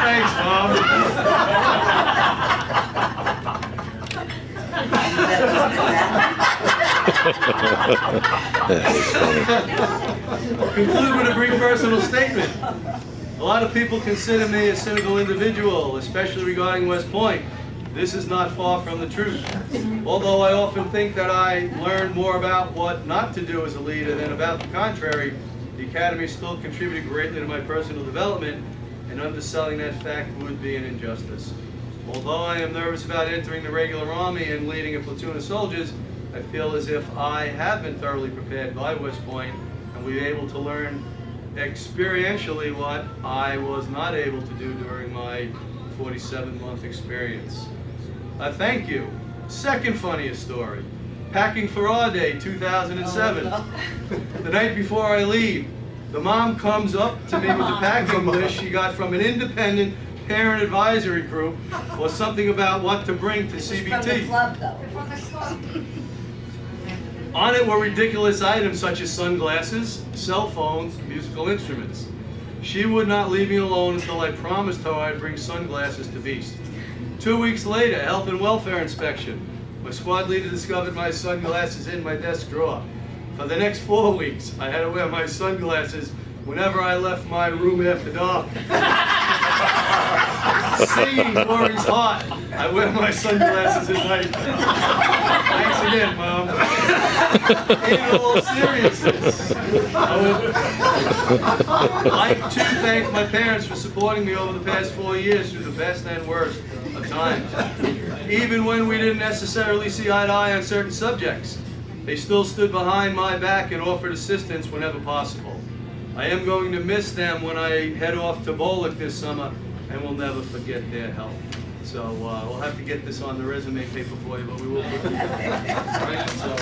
Thanks, Mom. Conclude with a brief personal statement. A lot of people consider me a cynical individual, especially regarding West Point. This is not far from the truth. Although I often think that I learned more about what not to do as a leader than about the contrary, the Academy still contributed greatly to my personal development, and underselling that fact would be an injustice. Although I am nervous about entering the regular Army and leading a platoon of soldiers, I feel as if I have been thoroughly prepared by West Point and will be able to learn experientially what I was not able to do during my 47-month experience. Thank you. Second funniest story. Packing for our day, 2007. The night before I leave, the mom comes up to me with the packing list she got from an independent parent advisory group, or something about what to bring to CBT. From the club, though. On it were ridiculous items such as sunglasses, cell phones, musical instruments. She would not leave me alone until I promised her I'd bring sunglasses to Beast. 2 weeks later, health and welfare inspection. My squad leader discovered my sunglasses in my desk drawer. For the next 4 weeks, I had to wear my sunglasses whenever I left my room after dark. Singing Corey's Heart, I wear my sunglasses at night. Thanks again, Mom. In all seriousness, I would like to thank my parents for supporting me over the past 4 years through the best and worst of times. Even when we didn't necessarily see eye to eye on certain subjects, they still stood behind my back and offered assistance whenever possible. I am going to miss them when I head off to Bolick this summer, and we'll never forget their help. So we'll have to get this on the resume paper for you, but we will put it right, so.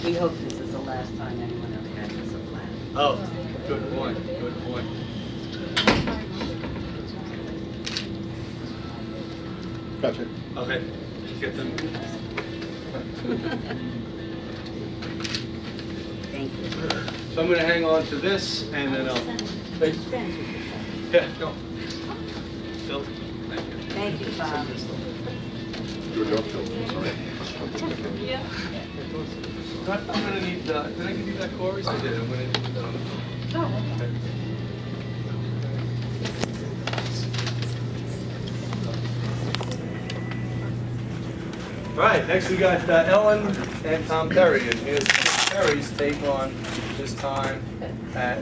We hope this is the last time anyone else has us a flag. Oh, good point, good point. Gotcha. Okay, get them. Thank you. So I'm going to hang on to this, and then I'll... Yeah, go. Phil, thank you. Thank you, Bob. I'm going to need, did I give you that, Corey? I did. I'm going to need that. Okay. All right, next we got Ellen and Tom Perry, and here's Perry's take on his time at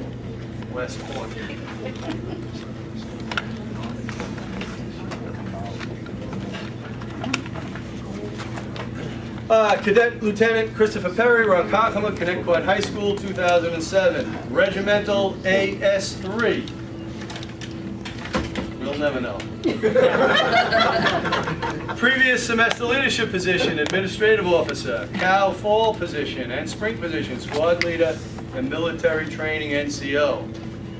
West Point. Cadet Lieutenant Christopher Perry, Ronkonkoma, Connecticut High School, 2007. Regimental AS3. We'll never know. Previous Previous semester leadership position, administrative officer, Cal fall position and spring position, squad leader and military training NCO.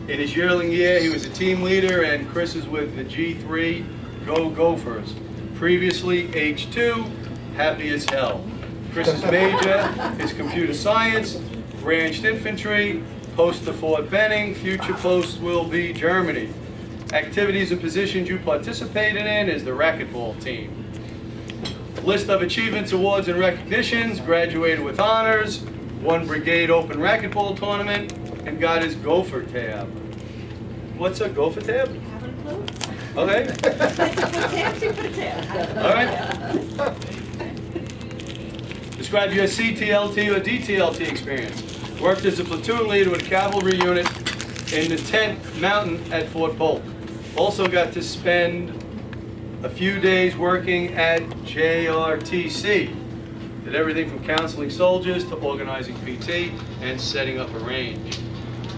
In his yearling year, he was a team leader, and Chris is with the G3 Go Gophers. Previously H2, happy as hell. Chris's major is computer science, branched infantry, post to Fort Benning, future post will be Germany. Activities and positions you participated in is the racquetball team. List of achievements, awards, and recognitions: graduated with honors, won brigade open racquetball tournament, and got his gopher tab. What's a gopher tab? Haven't a clue? Okay. All right. Describe your CTLT or DTLT experience. Worked as a platoon leader with a cavalry unit in the 10th Mountain at Fort Polk. Also got to spend a few days working at JRTC. Did everything from counseling soldiers to organizing PT and setting up a range.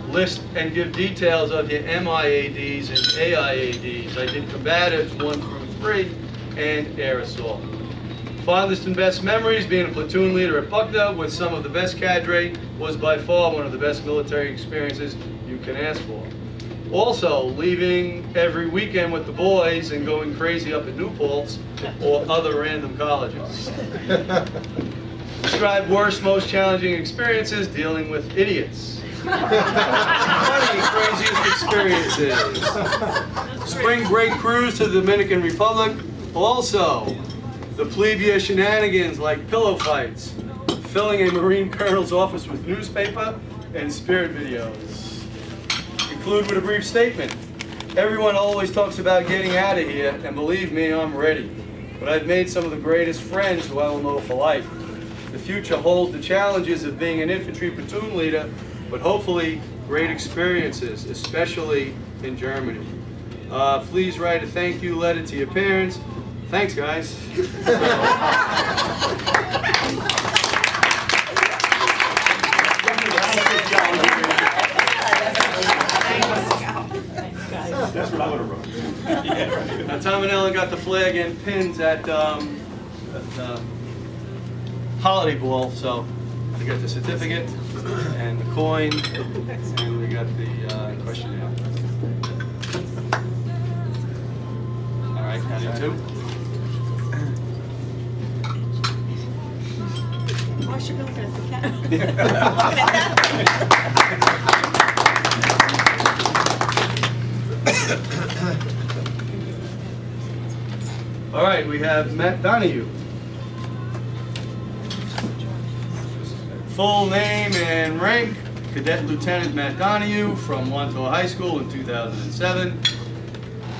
List and give details of your MIADs and AIADs. I did combatives 1 through 3 and air assault. Fondest and best memories: being a platoon leader at Buckner with some of the best cadre was by far one of the best military experiences you can ask for. Also, leaving every weekend with the boys and going crazy up at New Paltz or other random colleges. Describe worst, most challenging experiences: dealing with idiots. Funny, craziest experiences. Spring break cruise to the Dominican Republic. Also, the plebe year shenanigans like pillow fights, filling a Marine colonel's office with newspaper, and spirit videos. Conclude with a brief statement. Everyone always talks about getting out of here, and believe me, I'm ready. But I've made some of the greatest friends who I will know for life. The future holds the challenges of being an infantry platoon leader, but hopefully great experiences, especially in Germany. Please write a thank you letter to your parents. Thanks, guys. That's what I would have wrote. Yeah, right. Now, Tom and Ellen got the flag and pins at Holiday Ball, so we got the certificate and the coin, and we got the questionnaire. All right, counting 2. Wash your milk at the cat. All right, we have Matt Donahue. Full name and rank: Cadet Lieutenant Matt Donahue from Wantaw High School in 2007.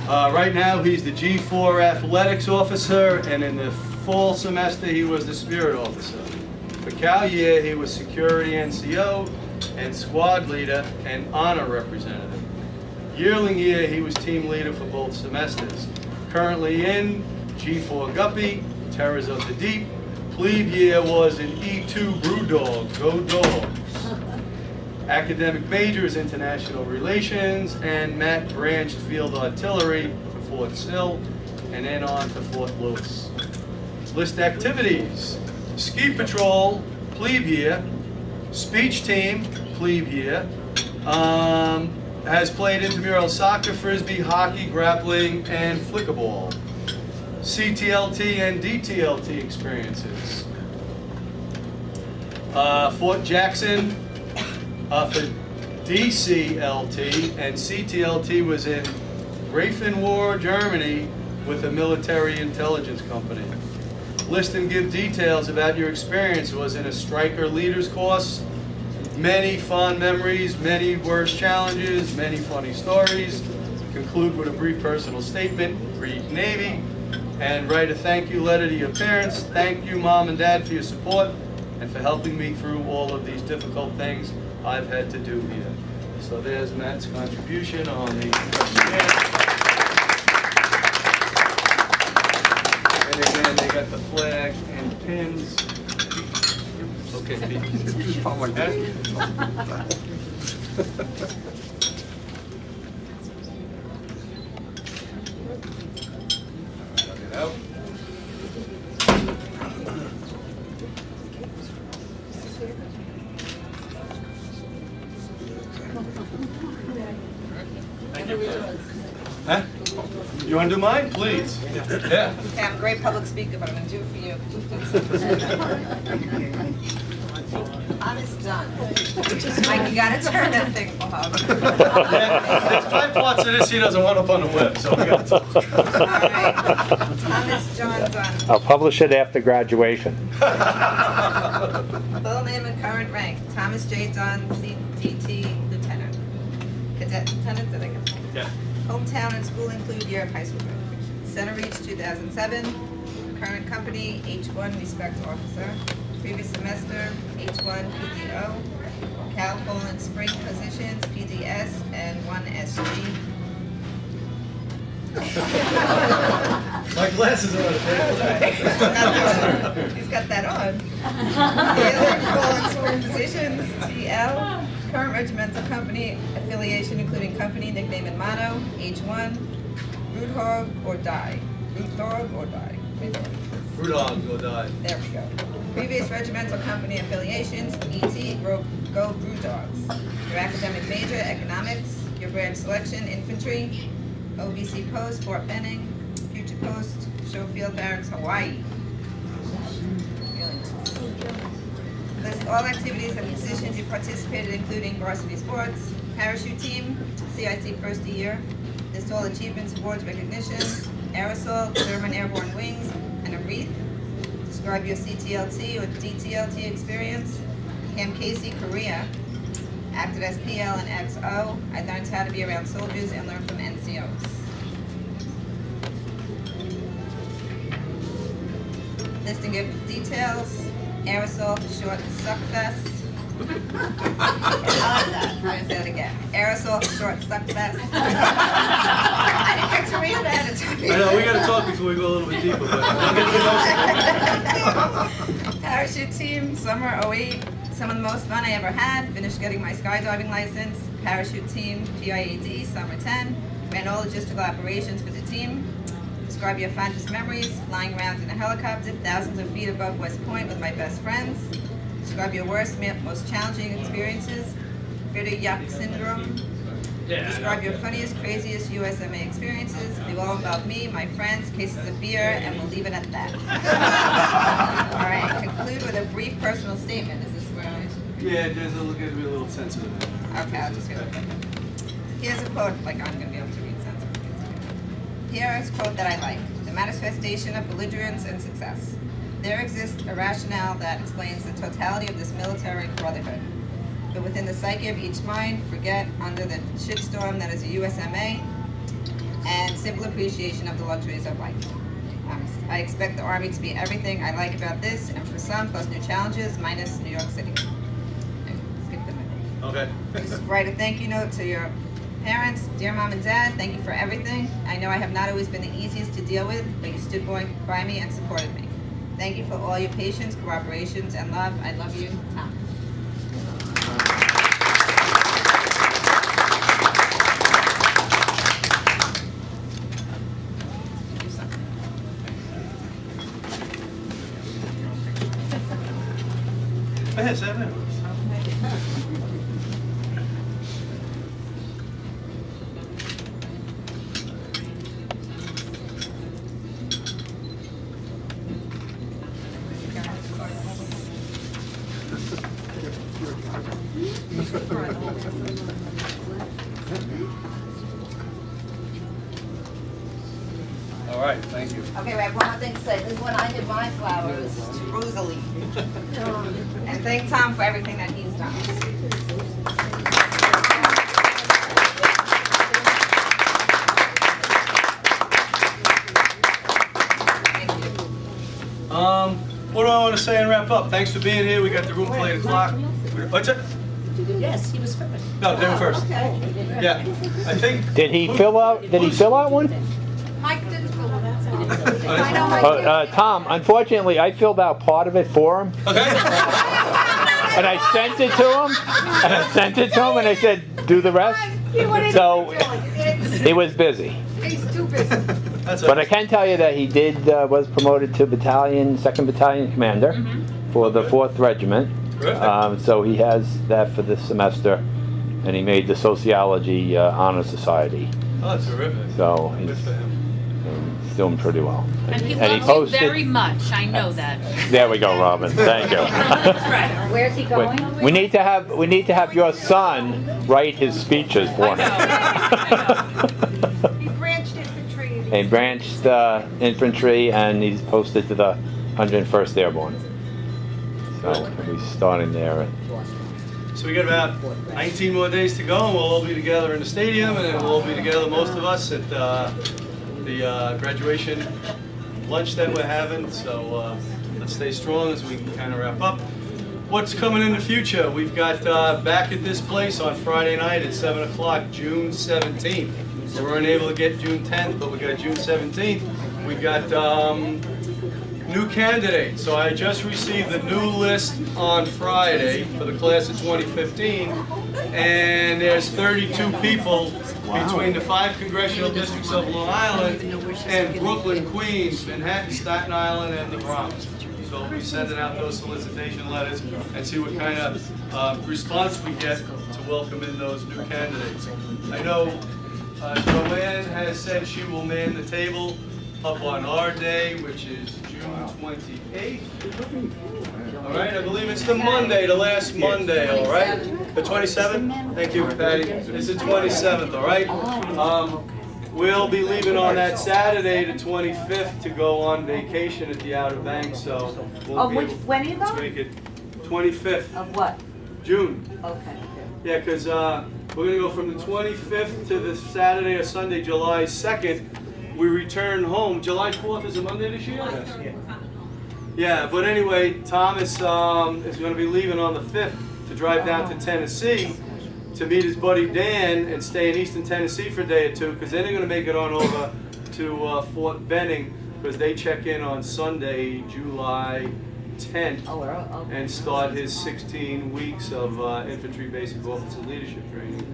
Right now he's the G4 athletics officer, and in the fall semester he was the spirit officer. For Cal year he was security NCO and squad leader and honor representative. Yearling year he was team leader for both semesters. Currently in G4 Guppy, Terrors of the Deep. Plebe year was an E2 Brewdog, go Dogs. Academic major is international relations, and Matt branched field artillery for Fort Sill, and then on to Fort Lewis. List activities: ski patrol, plebe year; speech team, plebe year; has played intramural soccer, frisbee, hockey, grappling, and flickerball. CTLT and DTLT experiences. Fort Jackson for DCLT, and CTLT was in Grafenwar, Germany with a military intelligence company. List and give details about your experience. Was in a striker leaders course. Many fond memories, many worst challenges, many funny stories. Conclude with a brief personal statement. Read Navy. And write a thank you letter to your parents. Thank you, Mom and Dad, for your support and for helping me through all of these difficult things I've had to do here. So there's Matt's contribution on the questionnaire. And again, they got the flag and pins. Okay, Pete. Oh my God. Out. You want to do mine? Please. Yeah. Okay, I'm a great public speaker, but I'm going to do it for you. Thomas Dunne. Mike, you got to turn that thing off. There's 5 plots of this he doesn't want up on the web, so we got to talk. All right. Thomas John Dunne. I'll publish it after graduation. Full name and current rank. Thomas J. Dunne, CDT Lieutenant. Cadet Lieutenant, did I get that? Yeah. Hometown and school include year of high school graduation. Center Reach 2007. Current company H1 Respect Officer. Previous semester H1 PDO. Cal Poland Spring positions PDS and 1 SG. My glasses are on the table. He's got that on. Taylor Poland Spring positions TL. Current regimental company affiliation including company nickname and motto H1 Root Hog or Die. Root Dog or Die. Root Hog or Die. There we go. Previous regimental company affiliations ET Go Brew Dogs. Your academic major economics. Your branch selection infantry. OBC post Fort Benning. Future post Schofield Barracks Hawaii. Really nice. List all activities and positions you participated including varsity sports, parachute team, CIC Firstie year. List all achievements, awards, recognitions, aerosol, German airborne wings, and a wreath. Describe your CTLT or DTLT experience. Camp Casey, Korea. Acted as PL and XO. I learned how to be around soldiers and learn from NCOs. Listing of details. Aerosol short suck vest. I like that. I'm going to say it again. Aerosol short suck vest. I didn't get to read that. I know, we got to talk before we go a little bit deeper. But I'm going to Parachute team, summer 08. Some of the most fun I ever had. Finished getting my skydiving license. Parachute team, PIAD, summer 10. Ran all logistical operations for the team. Describe your fondest memories. Flying around in a helicopter, thousands of feet above West Point with my best friends. Describe your worst, most challenging experiences. Bitter yuck syndrome. Describe your funniest, craziest USMA experiences. They all involve me, my friends, cases of beer, and we'll leave it at that. All right, conclude with a brief personal statement. Is this where I should? Yeah, there's a little sensitive. Okay, I'll just go. Here's a quote, like I'm going to be able to read sensitive. Here's a quote that I like. The manifestation of belligerence and success. There exists a rationale that explains the totality of this military brotherhood. But within the psyche of each mind, forget under the shitstorm that is a USMA and simple appreciation of the luxuries of life. I expect the Army to be everything I like about this, and for some, plus new challenges, minus New York City. Skip the middle. Okay. Just write a thank you note to your parents. Dear Mom and Dad, thank you for everything. I know I have not always been the easiest to deal with, but you stood by me and supported me. Thank you for all your patience, cooperations, and love. I love you, Tom. Yes, I have. All right, thank you. Okay, we have one more thing to say. This is when I did my flowers to Rosalie. And thank Tom for everything that he's done. Thank you. What do I want to say and wrap up? Thanks for being here. We got the room till 8 o'clock. What's it? Yes, he was first. No, they were first. Yeah, I think. Did he fill out one? Mike didn't fill it out. I know. Tom, unfortunately, I filled out part of it for him. Okay. And I sent it to him. And I said, do the rest. So he was busy. He's too busy. That's But I can tell you that he was promoted to 2nd Battalion Commander for the 4th Regiment. So he has that for this semester, and he made the Sociology Honor Society. Oh, that's terrific. So Good he's for him. doing pretty well. And he And he loves you posted. very much. I know that. There we go, Robin. Thank you. Where's he going? we need to have your son write his speeches for him. He branched infantry. He branched infantry, and he's posted to the 101st Airborne. So we'll be starting there. So we got about 19 more days to go, and we'll all be together in the stadium, and then we'll all be together, most of us, at the graduation lunch that we're having. So let's stay strong as we kind of wrap up. What's coming in the future? We've got back at this place on Friday night at 7 o'clock, June 17th. So we weren't able to get June 10th, but we got June 17th. We got new candidates. So I just received the new list on Friday for the class of 2015, and there's 32 people between the 5 congressional districts of Long Island and Brooklyn, Queens, Manhattan, Staten Island, and the Bronx. So we'll be sending out those solicitation letters and see what kind of response we get to welcome in those new candidates. I know Joanne has said she will man the table up on our day, which is June 28th. All right, I believe it's the Monday, the last Monday, all right? The 27th? Thank you, Patty. It's the 27th, all right? We'll be leaving on that Saturday, the 25th, to go on vacation at the Outer Banks, so we'll be able When are you to going? make it 25th, Of what? June. Okay. Yeah, because we're going to go from the 25th to the Saturday or Sunday, July 2nd. We return home. July 4th is a Monday this year? Yes. Yeah, but anyway, Thomas is going to be leaving on the 5th to drive down to Tennessee to meet his buddy Dan and stay in Eastern Tennessee for a day or two, because then they're going to make it on over to Fort Benning, because they check in on Sunday, July 10th, and start his 16 weeks of infantry basic officer leadership training.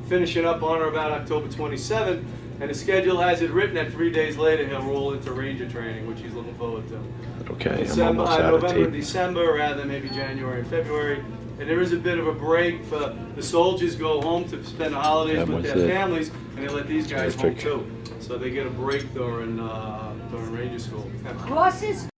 Finishing up on or about October 27th, and the schedule has it written that 3 days later he'll roll into Ranger training, which he's looking forward to. Okay, I'm December, almost out of November and tape. December, rather than maybe January and February. And there is a bit of a break for the soldiers go home to spend the holidays That with was their it. families, and they let these guys home Terrific. too. So they get a break during Ranger school. Crosses